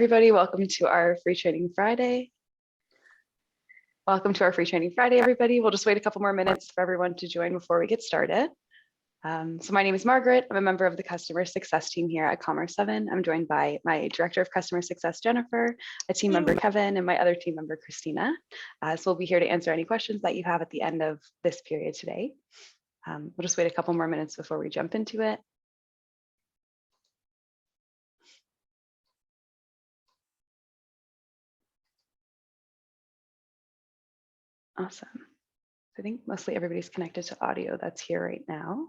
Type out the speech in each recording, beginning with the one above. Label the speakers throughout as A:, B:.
A: Everybody, welcome to our Free Training Friday. Welcome to our Free Training Friday, everybody. We'll just wait a couple more minutes for everyone to join before we get started. So my name is Margaret. I'm a member of the customer success team here at Commerce7. I'm joined by my director of customer success, Jennifer, a team member, Kevin, and my other team member, Christina. So we'll be here to answer any questions that you have at the end of this period today. We'll just wait a couple more minutes before we jump into it. Awesome. I think mostly everybody's connected to audio that's here right now.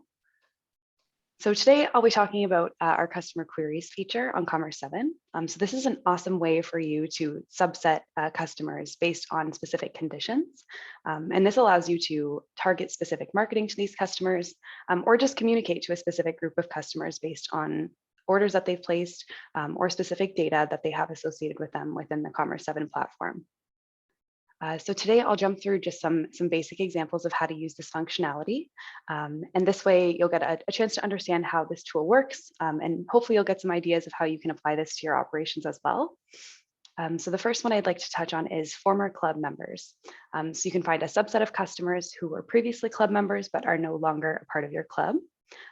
A: So today I'll be talking about our customer queries feature on Commerce7. So this is an awesome way for you to subset customers based on specific conditions. And this allows you to target specific marketing to these customers or just communicate to a specific group of customers based on orders that they've placed or specific data that they have associated with them within the Commerce7 platform. So today I'll jump through just some basic examples of how to use this functionality. And this way you'll get a chance to understand how this tool works. And hopefully you'll get some ideas of how you can apply this to your operations as well. So the first one I'd like to touch on is former club members. So you can find a subset of customers who were previously club members but are no longer a part of your club.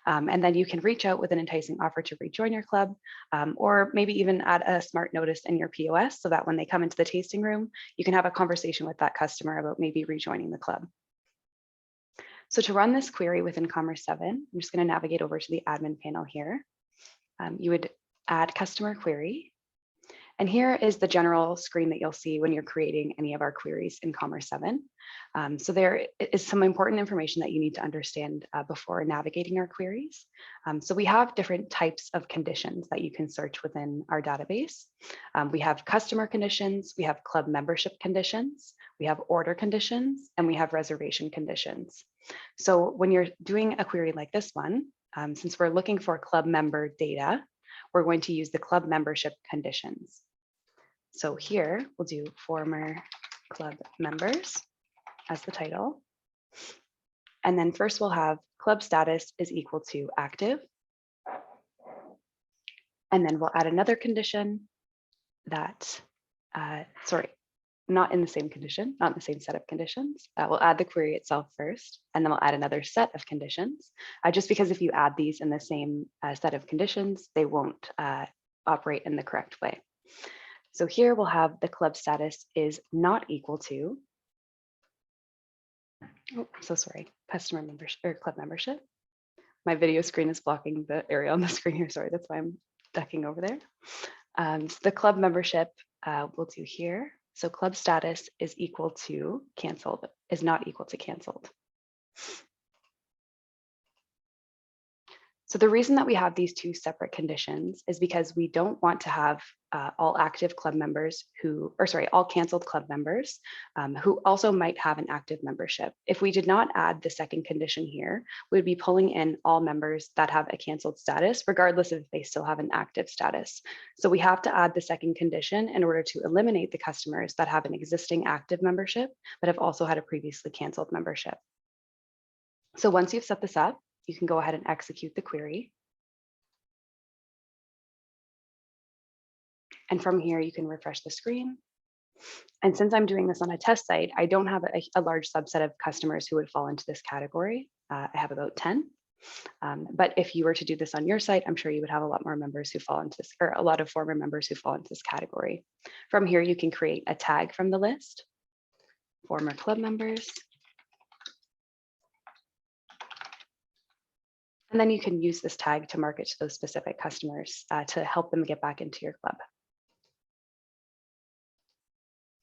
A: And then you can reach out with an enticing offer to rejoin your club, or maybe even add a smart notice in your POS so that when they come into the tasting room, you can have a conversation with that customer about maybe rejoining the club. So to run this query within Commerce7, I'm just going to navigate over to the admin panel here. You would add customer query. And here is the general screen that you'll see when you're creating any of our queries in Commerce7. So there is some important information that you need to understand before navigating our queries. So we have different types of conditions that you can search within our database. We have customer conditions, we have club membership conditions, we have order conditions, and we have reservation conditions. So when you're doing a query like this one, since we're looking for club member data, we're going to use the club membership conditions. So here we'll do former club members as the title. And then first we'll have club status is equal to active. And then we'll add another condition that, not in the same condition, not in the same set of conditions. We'll add the query itself first, and then we'll add another set of conditions, just because if you add these in the same set of conditions, they won't operate in the correct way. So here we'll have the club status is not equal to, oh, I'm so sorry, customer membership or club membership. My video screen is blocking the area on the screen here. Sorry, that's why I'm ducking over there. So the club membership we'll do here. So club status is equal to canceled, is not equal to canceled. So the reason that we have these two separate conditions is because we don't want to have all active club members all canceled club members who also might have an active membership. If we did not add the second condition here, we'd be pulling in all members that have a canceled status, regardless if they still have an active status. So we have to add the second condition in order to eliminate the customers that have an existing active membership, but have also had a previously canceled membership. So once you've set this up, you can go ahead and execute the query. And from here, you can refresh the screen. And since I'm doing this on a test site, I don't have a large subset of customers who would fall into this category. I have about 10. But if you were to do this on your site, I'm sure you would have a lot more members who fall into this, or a lot of former members who fall into this category. From here, you can create a tag from the list, former club members. And then you can use this tag to market to those specific customers to help them get back into your club.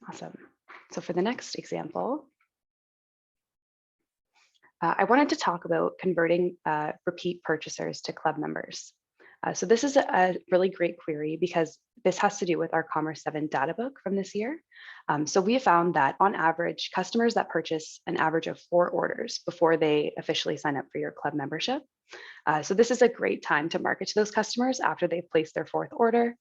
A: Awesome. So for the next example, I wanted to talk about converting repeat purchasers to club members. So this is a really great query because this has to do with our Commerce7 data book from this year. So we have found that on average, customers that purchase an average of 4 orders before they officially sign up for your club membership. So this is a great time to market to those customers after they've placed their 4th order,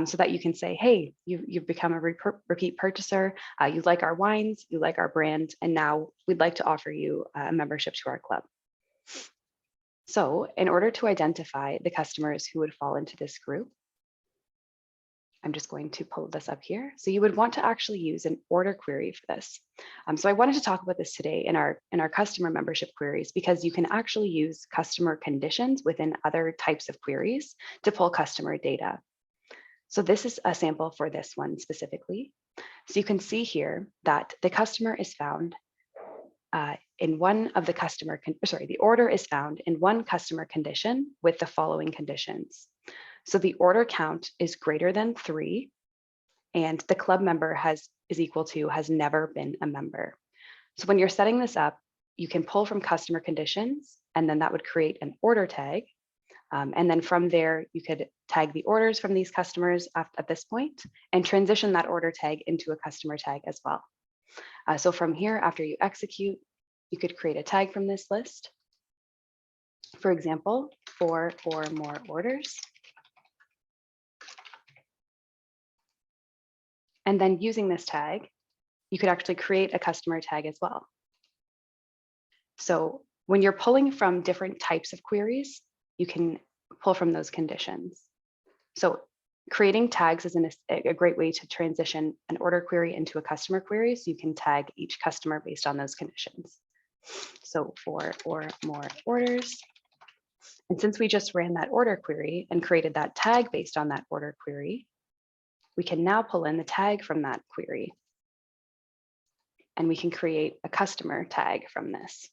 A: so that you can say, hey, you've become a repeat purchaser, you like our wines, you like our brand, and now we'd like to offer you a membership to our club. So in order to identify the customers who would fall into this group, I'm just going to pull this up here. So you would want to actually use an order query for this. So I wanted to talk about this today in our customer membership queries, because you can actually use customer conditions within other types of queries to pull customer data. So this is a sample for this one specifically. So you can see here that the customer is found in one of the the order is found in one customer condition with the following conditions. So the order count is greater than 3, and the club member has never been a member. So when you're setting this up, you can pull from customer conditions, and then that would create an order tag. And then from there, you could tag the orders from these customers at this point and transition that order tag into a customer tag as well. So from here, after you execute, you could create a tag from this list. For example, 4 or more orders. And then using this tag, you could actually create a customer tag as well. So when you're pulling from different types of queries, you can pull from those conditions. So creating tags is a great way to transition an order query into a customer query, so you can tag each customer based on those conditions. So 4 or more orders. And since we just ran that order query and created that tag based on that order query, we can now pull in the tag from that query. And we can create a customer tag from this.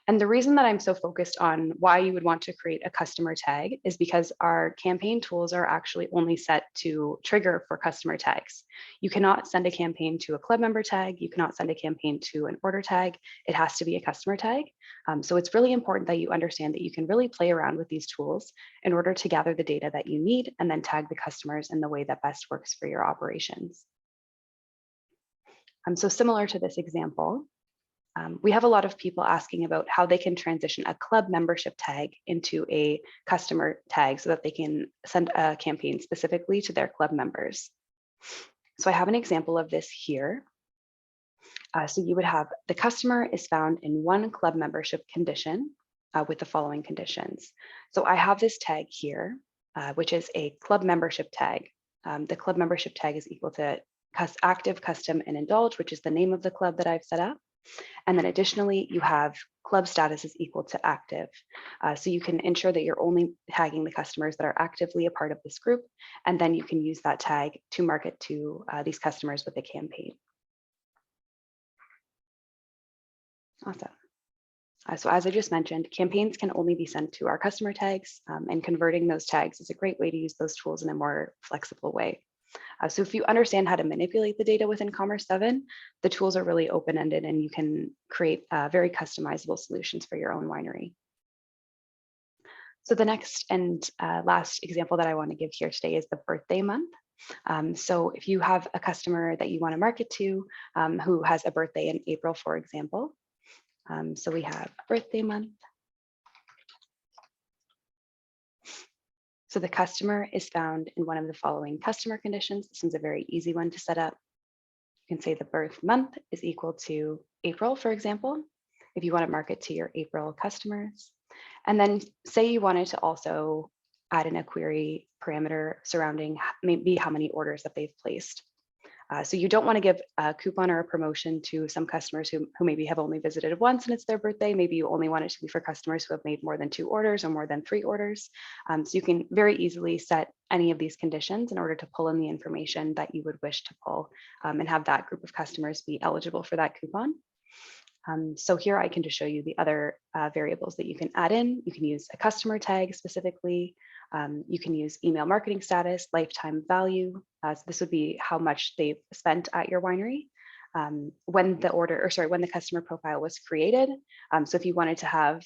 A: And the reason that I'm so focused on why you would want to create a customer tag is because our campaign tools are actually only set to trigger for customer tags. You cannot send a campaign to a club member tag. You cannot send a campaign to an order tag. It has to be a customer tag. So it's really important that you understand that you can really play around with these tools in order to gather the data that you need and then tag the customers in the way that best works for your operations. So similar to this example, we have a lot of people asking about how they can transition a club membership tag into a customer tag so that they can send a campaign specifically to their club members. So I have an example of this here. So you would have the customer is found in one club membership condition with the following conditions. So I have this tag here, which is a club membership tag. The club membership tag is equal to active, custom, and indulge, which is the name of the club that I've set up. And then additionally, you have club status is equal to active. So you can ensure that you're only tagging the customers that are actively a part of this group. And then you can use that tag to market to these customers with a campaign. Awesome. So as I just mentioned, campaigns can only be sent to our customer tags, and converting those tags is a great way to use those tools in a more flexible way. So if you understand how to manipulate the data within Commerce7, the tools are really open-ended and you can create very customizable solutions for your own winery. So the next and last example that I want to give here today is the birthday month. So if you have a customer that you want to market to who has a birthday in April, for example, so we have birthday month. So the customer is found in one of the following customer conditions. This one's a very easy one to set up. You can say the birth month is equal to April, for example, if you want to market to your April customers. And then say you wanted to also add in a query parameter surrounding maybe how many orders that they've placed. So you don't want to give a coupon or a promotion to some customers who maybe have only visited once and it's their birthday. Maybe you only want it to be for customers who have made more than 2 orders or more than 3 orders. So you can very easily set any of these conditions in order to pull in the information that you would wish to pull and have that group of customers be eligible for that coupon. So here I can just show you the other variables that you can add in. You can use a customer tag specifically. You can use email marketing status, lifetime value. So this would be how much they've spent at your winery when the customer profile was created. So if you wanted to have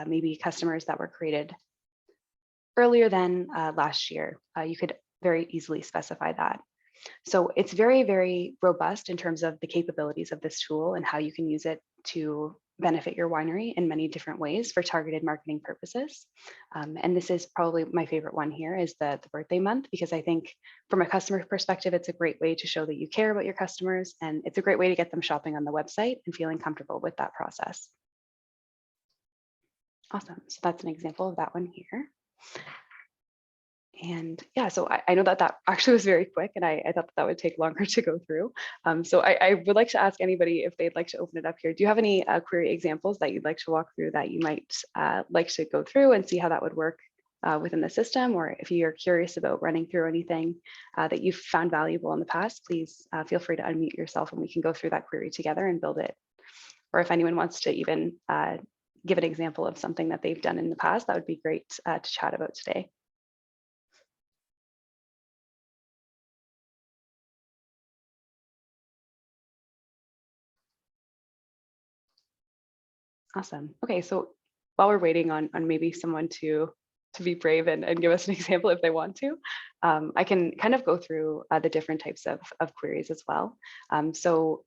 A: maybe customers that were created earlier than last year, you could very easily specify that. So it's very, very robust in terms of the capabilities of this tool and how you can use it to benefit your winery in many different ways for targeted marketing purposes. And this is probably my favorite one here is the birthday month, because I think from a customer perspective, it's a great way to show that you care about your customers, and it's a great way to get them shopping on the website and feeling comfortable with that process. Awesome. So that's an example of that one here. And yeah, so I know that that actually was very quick, and I thought that would take longer to go through. So I would like to ask anybody if they'd like to open it up here. Do you have any query examples that you'd like to walk through that you might like to go through and see how that would work within the system? Or if you're curious about running through anything that you've found valuable in the past, please feel free to unmute yourself and we can go through that query together and build it. Or if anyone wants to even give an example of something that they've done in the past, that would be great to chat about today. Awesome. Okay, so while we're waiting on maybe someone to be brave and give us an example if they want to, I can kind of go through the different types of queries as well. So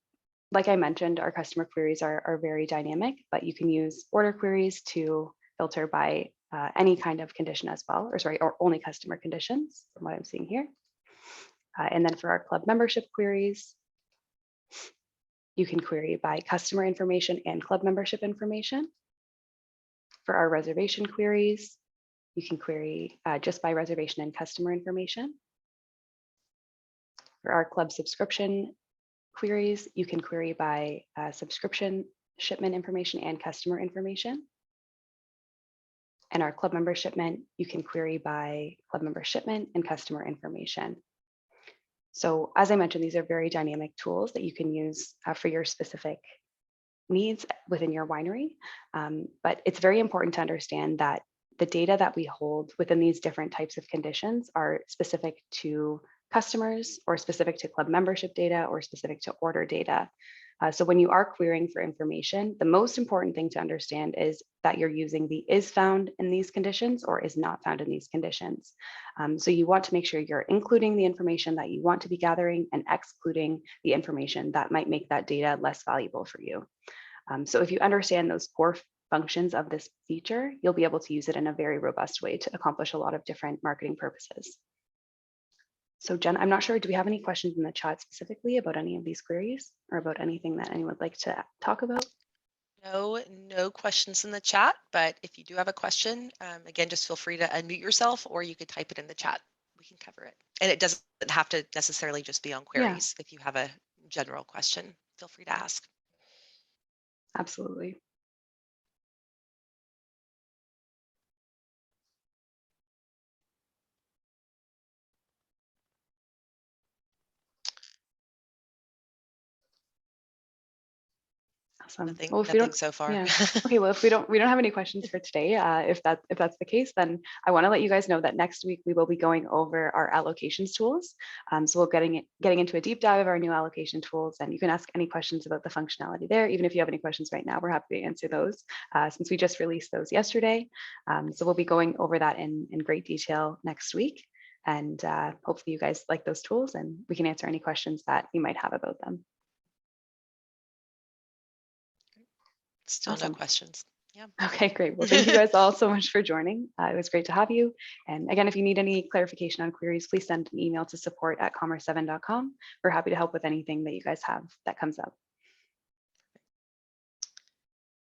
A: like I mentioned, our customer queries are very dynamic, but you can use order queries to filter by any kind of condition as well, or only customer conditions from what I'm seeing here. And then for our club membership queries, you can query by customer information and club membership information. For our reservation queries, you can query just by reservation and customer information. For our club subscription queries, you can query by subscription, shipment information, and customer information. And our club member shipment, you can query by club member shipment and customer information. So as I mentioned, these are very dynamic tools that you can use for your specific needs within your winery. But it's very important to understand that the data that we hold within these different types of conditions are specific to customers or specific to club membership data or specific to order data. So when you are querying for information, the most important thing to understand is that you're using the is found in these conditions or is not found in these conditions. So you want to make sure you're including the information that you want to be gathering and excluding the information that might make that data less valuable for you. So if you understand those core functions of this feature, you'll be able to use it in a very robust way to accomplish a lot of different marketing purposes. So Jen, I'm not sure, do we have any questions in the chat specifically about any of these queries or about anything that anyone would like to talk about?
B: No questions in the chat, but if you do have a question, again, just feel free to unmute yourself or you could type it in the chat. We can cover it. And it doesn't have to necessarily just be on queries. Yeah. If you have a general question, feel free to ask.
A: Absolutely. Awesome.
B: Nothing,
A: well, if
B: nothing so far.
A: Yeah. Okay. Well, if we don't have any questions for today, if that's the case, then I want to let you guys know that next week we will be going over our allocations tools. So we're getting into a deep dive of our new allocation tools, and you can ask any questions about the functionality there. Even if you have any questions right now, we're happy to answer those since we just released those yesterday. So we'll be going over that in great detail next week, and hopefully you guys like those tools, and we can answer any questions that you might have about them.
B: Still awesome. No questions. Yeah.
A: Okay, great. Well, thank you guys all so much for joining. It was great to have you. And again, if you need any clarification on queries, please send an email to support@commerce7.com. We're happy to help with anything that you guys have that comes up.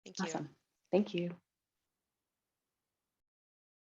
B: Thank you.
A: Awesome. Thank you.